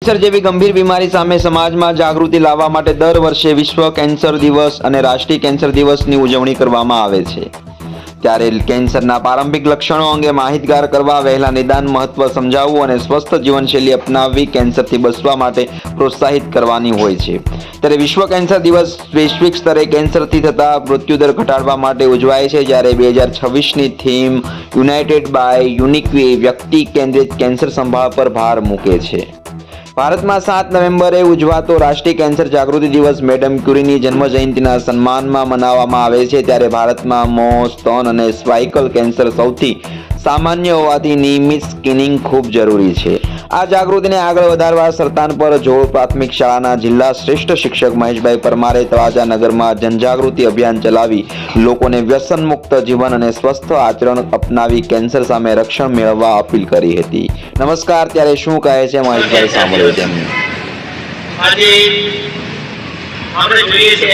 Cancer જેવી ગંભીર બીમારી સામે સમાજમાં જાગૃતિ લાવવા માટે દર વર્ષે વિશ્વ કેન્સર દિવસ અને રાષ્ટ્રીય કેન્સર દિવસની ઉજવણી કરવામાં આવે છે। ત્યારે કેન્સરના પ્રારંભિક લક્ષણો અંગે માહિતગાર કરવા, વહેલા નિદાન મહત્વ સમજાવવું અને સ્વસ્થ જીવનશૈલી અપનાવવી કેન્સરથી બચવા માટે પ્રોત્સાહિત કરવાની હોય છે। ત્યારે વિશ્વ કેન્સર દિવસ વૈશ્વિક સ્તરે કેન્સરથી થતા મૃત્યુદર ઘટાડવા માટે ઉજવાય છે। જ્યારે 2026ની થીમ યુનાઇટેડ બાય યુનિક વ્યક્તિ કેન્દ્રિત કેન્સર સંભાળ પર ભાર મૂકે છે। ભારતમાં 7 નવેમ્બરે ઉજવાતો રાષ્ટ્રીય કેન્સર જાગૃતિ દિવસ મેડમ ક્યુરીની જન્મજયંતિના સન્માનમાં મનાવવામાં આવે છે। ત્યારે ભારતમાં મોં, સ્તન અને સર્વાઇકલ કેન્સર સૌથી સામાન્ય હોવાથી નિયમિત સ્ક્રીનિંગ ખૂબ જરૂરી છે। આ જાગૃતિને આગળ વધારવા સરતાન પર જોડ પ્રાથમિક શાળાના જિલ્લા શ્રેષ્ઠ શિક્ષક મહેશભાઈ પરમારે તળાજા નગરમાં જનજાગૃતિ અભિયાન ચલાવી લોકોને વ્યસન મુક્ત જીવન અને સ્વસ્થ આચરણ અપનાવી કેન્સર સામે રક્ષણ મેળવવા અપીલ કરી હતી। નમસ્કાર, ત્યારે શું કહે છે મહેશભાઈ, સાંભળ્યું તેમનું। આજે આપણે જોઈએ છે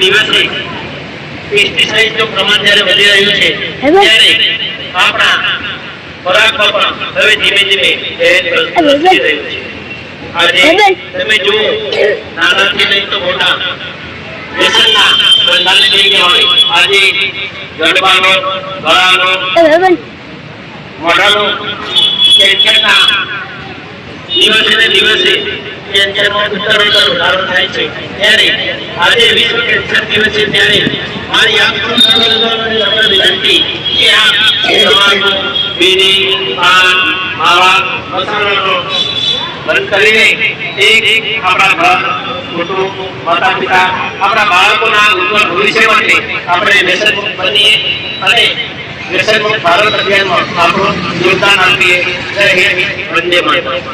દિવસે પેસ્ટિસાઇડનું પ્રમાણ જ્યારે વધી રહ્યું છે ત્યારે આપણા ખોરાકમાં પણ હવે ધીમે ધીમે વધી રહ્યું છે। આજે તમે જુઓ, નાનાથી લઈ તો મોટા વ્યસનના બંધાને થઈ ગયા હોય, આજે ગરબાનો, ગળાનો, મોઢાનો કેન્સરના દિવસે ને દિવસે કેન્સરમાં ઉત્તરોત્તર વધારો થાય છે। ત્યારે આજે વિશ્વ કેન્સર દિવસ છે ત્યારે મારી આપ સૌને વિનંતી કે આપ તમારો બીડી, પાન, માવા, મસાલાનો બંધ કરીને એક આપણા ઘર, કુટુંબ, માતા પિતા, આપણા બાળકોના ઉજ્જવળ ભવિષ્ય માટે આપણે વ્યસન મુક્ત બનીએ અને વ્યસન મુક્ત ભારત અભિયાનમાં આપણું યોગદાન આપીએ। જય હિન્દ, વંદે માતરમ।